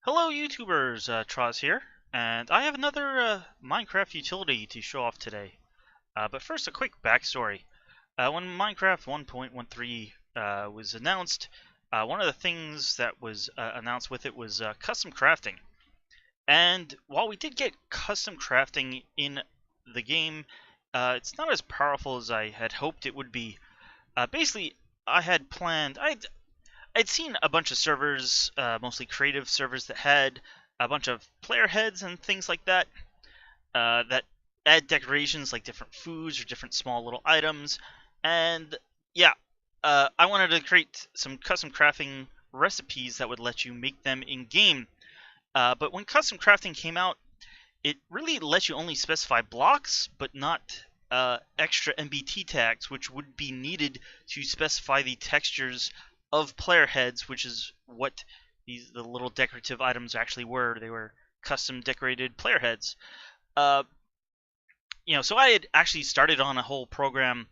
Hello YouTubers, Troz here, and I have another Minecraft utility to show off today. But first, a quick backstory. When Minecraft 1.13 was announced, one of the things that was announced with it was custom crafting. And while we did get custom crafting in the game, it's not as powerful as I had hoped it would be. Basically, I had planned, I'd seen a bunch of servers, mostly creative servers, that had a bunch of player heads and things like that, that add decorations like different foods or different small little items. And yeah, I wanted to create some custom crafting recipes that would let you make them in game. But when custom crafting came out, it really lets you only specify blocks, but not extra MBT tags, which would be needed to specify the textures of player heads, which is what the little decorative items actually were. They were custom decorated player heads. Uh, so I had actually started on a whole program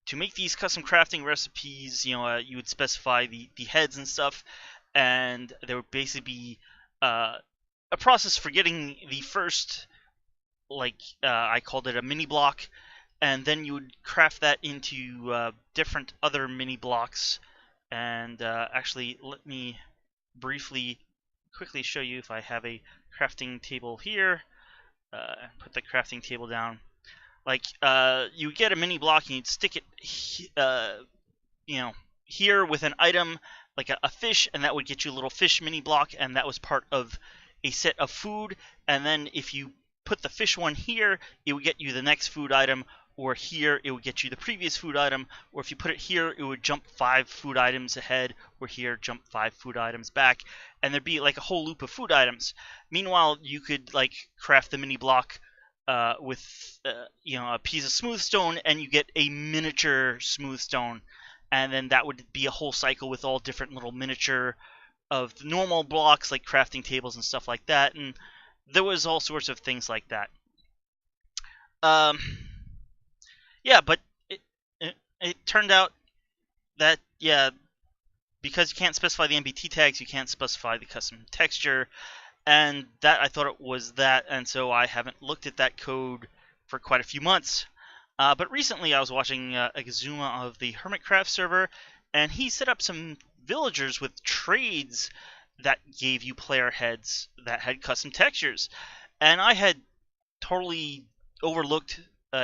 to make these custom crafting recipes. You would specify the heads and stuff, and there would basically be a process for getting the first, I called it a mini block, and then you would craft that into different other mini blocks. And actually, let me quickly show you if I have a crafting table here. Put the crafting table down. You get a mini block and you'd stick it, here with an item like a fish, and that would get you a little fish mini block, and that was part of a set of food. And then if you put the fish one here, it would get you the next food item, or here it would get you the previous food item, or if you put it here, it would jump 5 food items ahead, or here jump 5 food items back, and there'd be like a whole loop of food items. Meanwhile, you could craft the mini block with a piece of smooth stone, and you get a miniature smooth stone, and then that would be a whole cycle with all different little miniature of the normal blocks, like crafting tables and stuff like that. And there was all sorts of things like that. Yeah, but it turned out that, because you can't specify the MBT tags, you can't specify the custom texture, and that I thought it was that, and so I haven't looked at that code for quite a few months. But recently I was watching Exuma of the Hermitcraft server, and he set up some villagers with trades that gave you player heads that had custom textures. And I had totally overlooked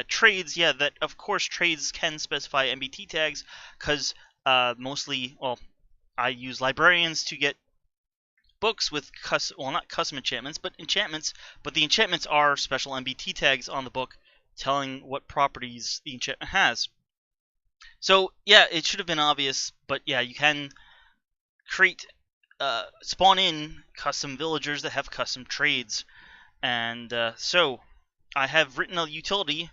trades. Yeah, that of course trades can specify MBT tags, because mostly, well, I use librarians to get books with not custom enchantments, but enchantments. But the enchantments are special MBT tags on the book telling what properties the enchantment has. So yeah, it should have been obvious, but yeah, you can create, spawn in custom villagers that have custom trades. And so I have written a utility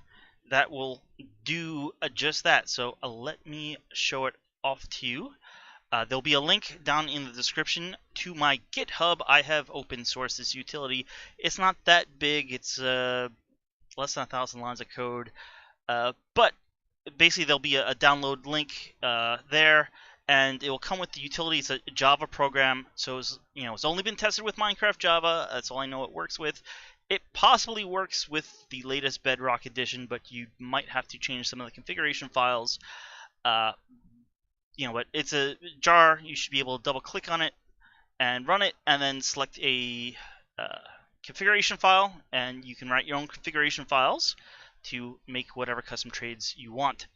that will do just that. So let me show it off to you. There'll be a link down in the description to my GitHub. I have open sourced this utility. It's not that big. It's less than 1,000 lines of code. But basically there'll be a download link there, and it will come with the utility. It's a Java program, so it's only been tested with Minecraft Java. That's all I know it works with. It possibly works with the latest Bedrock edition, but you might have to change some of the configuration files. But it's a jar. You should be able to double click on it and run it, and then select a configuration file, and you can write your own configuration files to make whatever custom trades you want.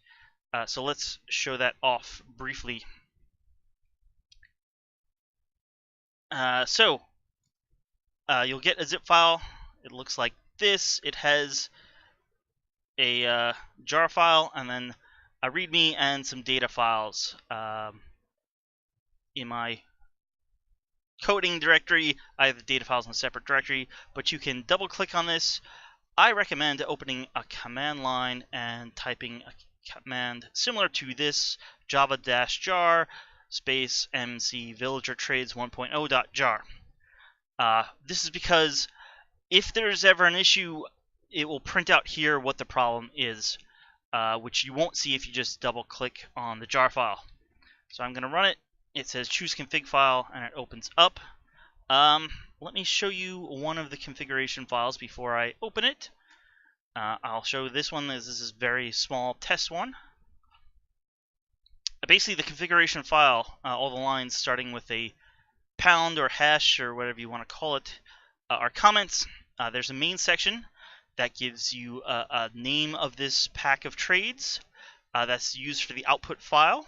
So let's show that off briefly. You'll get a zip file. It looks like this. It has a jar file, and then a README and some data files. In my coding directory, I have the data files in a separate directory, but you can double click on this. I recommend opening a command line and typing a command similar to this: java-jar space mc villager trades 1.0.jar. This is because if there's ever an issue, it will print out here what the problem is, which you won't see if you just double click on the jar file. So I'm going to run it. It says choose config file, and it opens up. Let me show you one of the configuration files before I open it. I'll show this one. This is a very small test one. Basically, the configuration file, all the lines starting with a pound or hash or whatever you want to call it, are comments. There's a main section that gives you a name of this pack of trades that's used for the output file.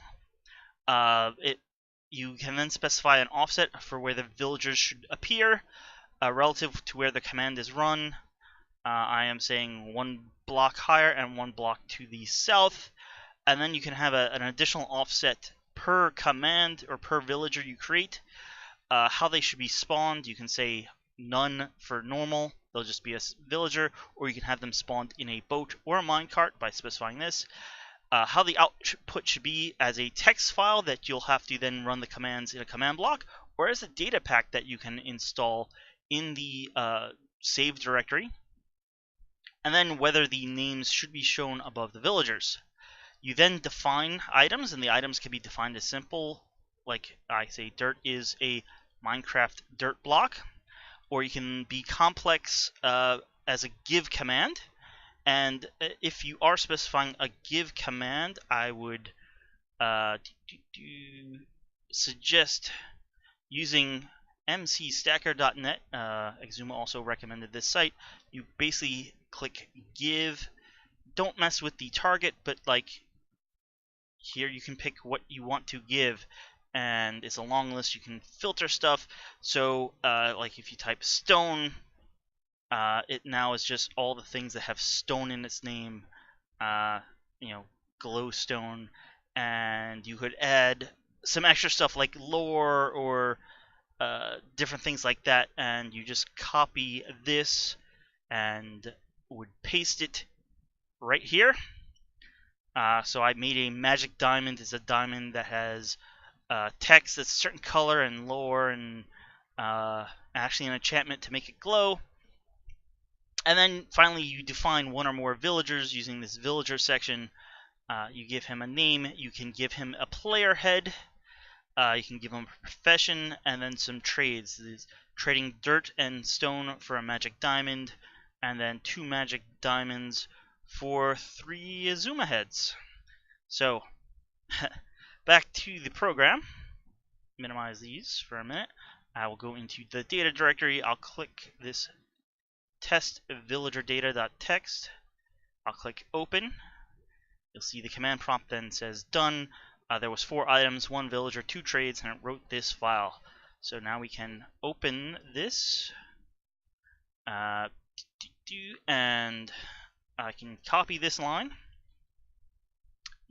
You can then specify an offset for where the villagers should appear relative to where the command is run. I am saying 1 block higher and 1 block to the south. And then you can have an additional offset per command or per villager you create. How they should be spawned, you can say none for normal, they'll just be a villager, or you can have them spawned in a boat or a minecart by specifying this. How the output should be as a text file that you'll have to then run the commands in a command block, or as a data pack that you can install in the save directory. And then whether the names should be shown above the villagers. You then define items, and the items can be defined as simple, like I say dirt is a Minecraft dirt block, or you can be complex as a give command. And if you are specifying a give command, I would suggest using mcstacker.net. Exuma also recommended this site. You basically click give. Don't mess with the target, but like here you can pick what you want to give, and it's a long list. You can filter stuff. So like if you type stone, it now is just all the things that have stone in its name, glowstone, and you could add some extra stuff like lore or different things like that, and you just copy this and would paste it right here. So I made a magic diamond. It's a diamond that has text that's a certain color and lore and actually an enchantment to make it glow. And then finally you define one or more villagers using this villager section. You give him a name. You can give him a player head. You can give him a profession and then some trades. This trading dirt and stone for a magic diamond, and then 2 magic diamonds for 3 Azuma heads. So, back to the program. Minimize these for a minute. I will go into the data directory. I'll click this test villager data.txt. I'll click open. You'll see the command prompt then says done. There was 4 items, 1 villager, 2 trades, and it wrote this file. So now we can open this. And I can copy this line,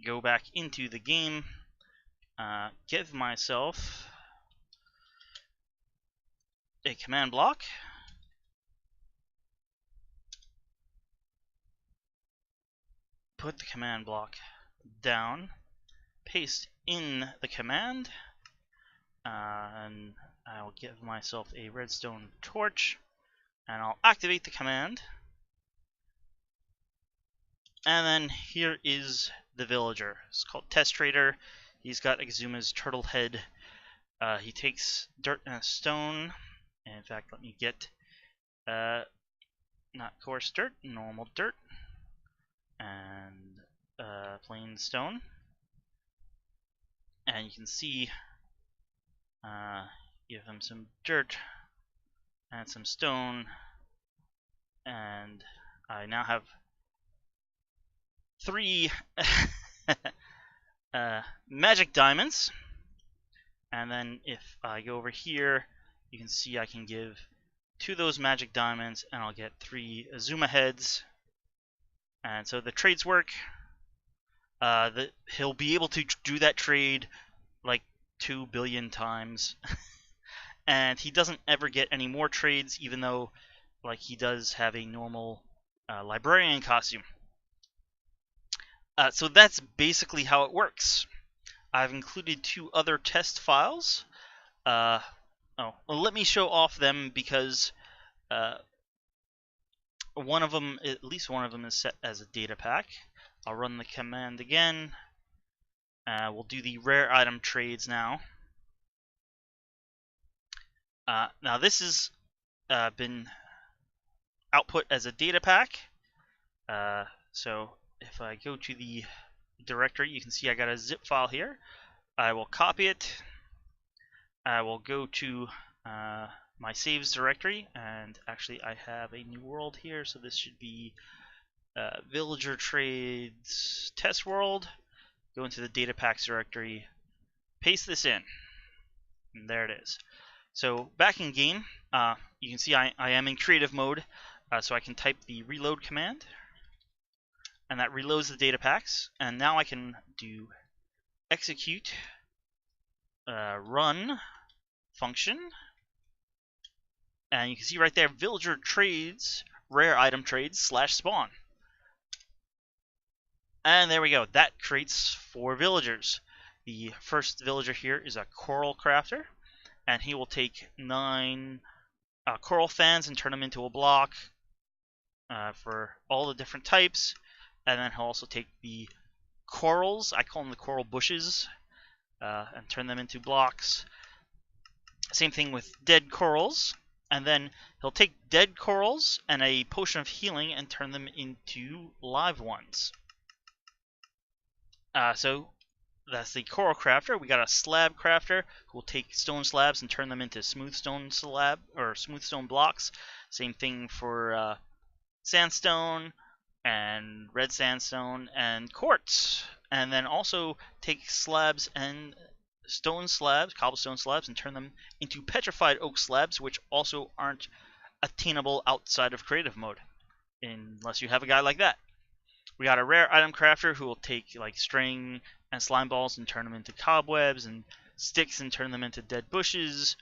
go back into the game, give myself a command block, put the command block down, paste in the command, and I'll give myself a redstone torch, and I'll activate the command. And then here is the villager. It's called Test Trader. He's got Exuma's turtle head. He takes dirt and a stone. In fact, let me get not coarse dirt, normal dirt, and plain stone. And you can see, give him some dirt and some stone, and I now have 3 magic diamonds. And then if I go over here, you can see I can give 2 of those magic diamonds, and I'll get 3 Azuma heads. And so the trades work. He'll be able to do that trade like 2 billion times. And he doesn't ever get any more trades, even though like he does have a normal librarian costume. So that's basically how it works. I've included 2 other test files. Well, let me show off them because one of them, at least one of them, is set as a data pack. I'll run the command again. We'll do the rare item trades now. Now this has been output as a data pack. So if I go to the directory, you can see I got a zip file here. I will copy it. I will go to my saves directory, and actually I have a new world here, so this should be villager trades test world. Go into the data packs directory, paste this in, and there it is. So back in game, you can see I am in creative mode, so I can type the reload command, and that reloads the data packs. And now I can do execute run function, and you can see right there villager trades rare item trades /spawn. And there we go. That creates 4 villagers. The first villager here is a coral crafter, and he will take 9 coral fans and turn them into a block for all the different types. And then he'll also take the corals, I call them the coral bushes, and turn them into blocks. Same thing with dead corals. And then he'll take dead corals and a potion of healing and turn them into live ones. So that's the coral crafter. We got a slab crafter who will take stone slabs and turn them into smooth stone slab or smooth stone blocks. Same thing for sandstone and red sandstone and quartz. And then also take slabs and stone slabs, cobblestone slabs, and turn them into petrified oak slabs, which also aren't attainable outside of creative mode, unless you have a guy like that. We got a rare item crafter who will take like string and slime balls and turn them into cobwebs, and sticks and turn them into dead bushes,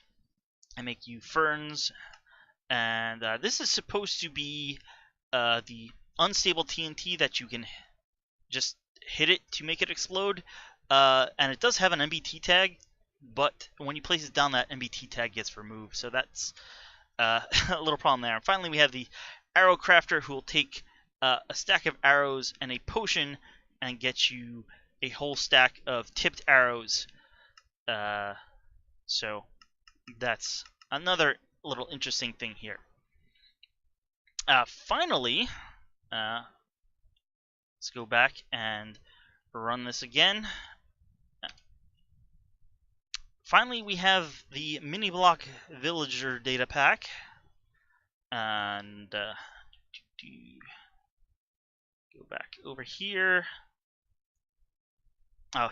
and make you ferns. And this is supposed to be the unstable TNT that you can just hit it to make it explode. And it does have an MBT tag, but when you place it down, that MBT tag gets removed. So that's a little problem there. And finally, we have the arrow crafter who will take a stack of arrows and a potion and get you a whole stack of tipped arrows. So that's another little interesting thing here. Finally, let's go back and run this again. Finally, we have the mini block villager data pack, and go back over here. Oh,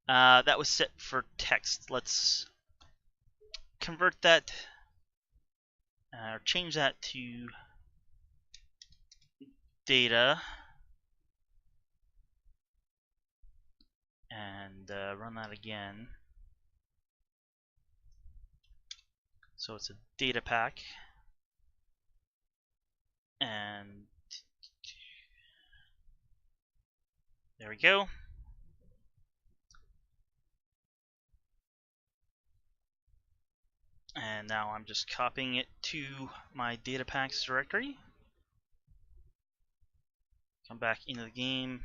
that was set for text. Let's convert that, or change that to data, and run that again. So it's a data pack, and there we go. And now I'm just copying it to my data packs directory. Come back into the game,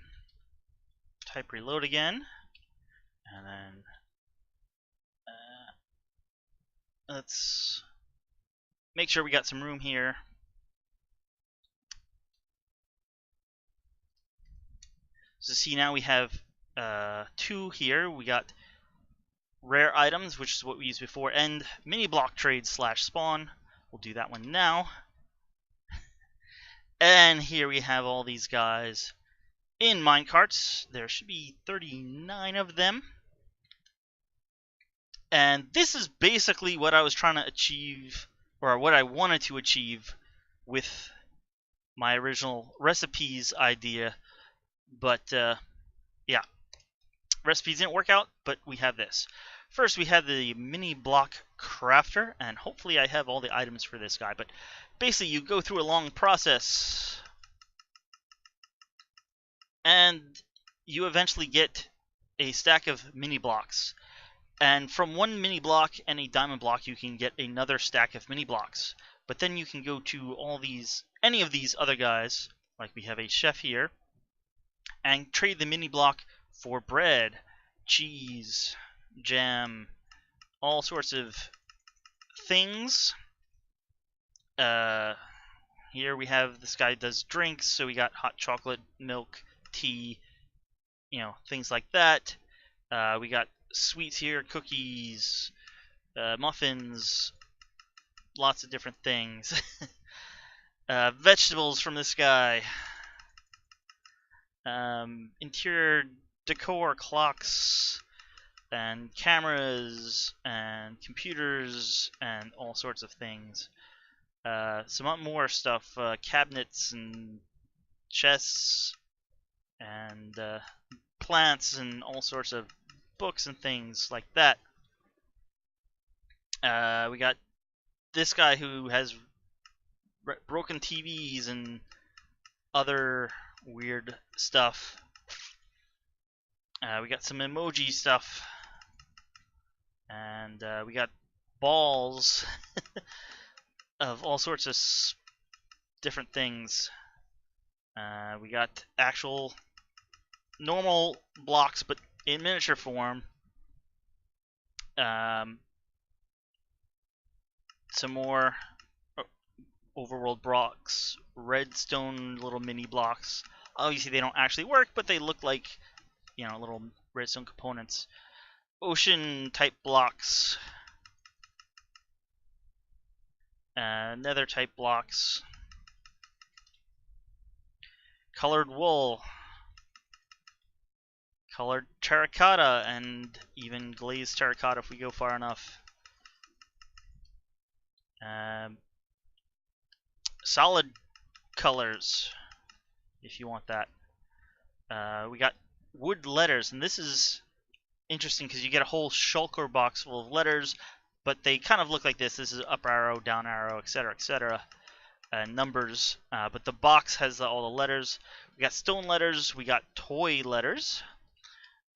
type reload again, and then let's make sure we got some room here. So see, now we have 2 here. We got rare items, which is what we used before, and mini block trade /spawn. We'll do that one now. And here we have all these guys in minecarts. There should be 39 of them. And this is basically what I was trying to achieve, or what I wanted to achieve with my original recipes idea. But yeah, recipes didn't work out, but we have this. First, we have the mini block crafter, and hopefully I have all the items for this guy. But basically, you go through a long process, and you eventually get a stack of mini blocks. And from one mini block and a diamond block, you can get another stack of mini blocks. But then you can go to all these, any of these other guys, like we have a chef here, and trade the mini block for bread, cheese, jam, all sorts of things. Here we have this guy does drinks, so we got hot chocolate, milk, tea, things like that. We got sweets here, cookies, muffins, lots of different things. Vegetables from this guy. Interior decor, clocks, and cameras, and computers, and all sorts of things. Some more stuff, cabinets and chests, and plants, and all sorts of books and things like that. We got this guy who has broken TVs and other weird stuff. We got some emoji stuff, and we got balls of all sorts of different things. We got actual normal blocks, but in miniature form. Some more overworld blocks, redstone little mini blocks. Obviously, they don't actually work, but they look like, little redstone components. Ocean type blocks, nether type blocks, colored wool, colored terracotta, and even glazed terracotta if we go far enough. Solid colors if you want that. We got wood letters, and this is interesting because you get a whole shulker box full of letters, but they kind of look like this. This is up arrow, down arrow, etc., etc., numbers. But the box has all the letters. We got stone letters. We got toy letters.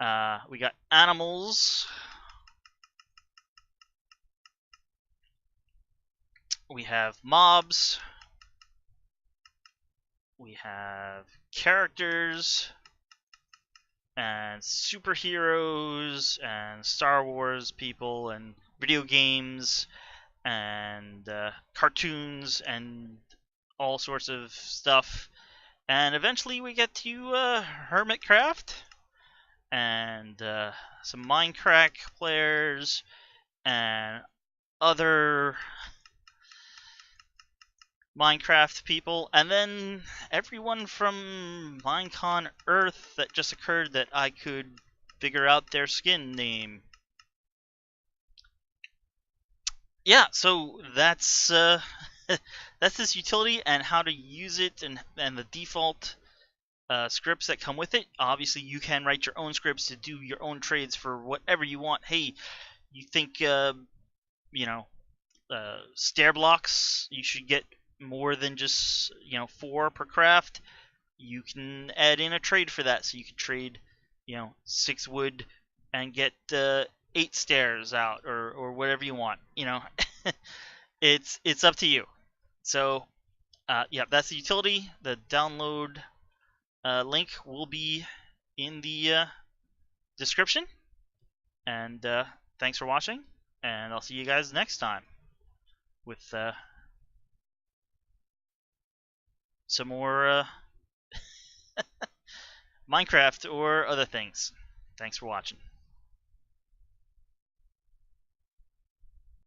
We got animals. We have mobs. We have characters and superheroes and Star Wars people and video games and cartoons and all sorts of stuff. And eventually we get to Hermitcraft and some Minecraft players and other Minecraft people, and then everyone from Minecon Earth that just occurred that I could figure out their skin name. Yeah, so that's that's this utility and how to use it, and the default scripts that come with it. Obviously, you can write your own scripts to do your own trades for whatever you want. Hey, you think stair blocks, you should get more than just 4 per craft. You can add in a trade for that, so you can trade 6 wood and get 8 stairs out, or whatever you want. It's up to you. So yeah, that's the utility. The download link will be in the description, and thanks for watching, and I'll see you guys next time with some more Minecraft or other things. Thanks for watching.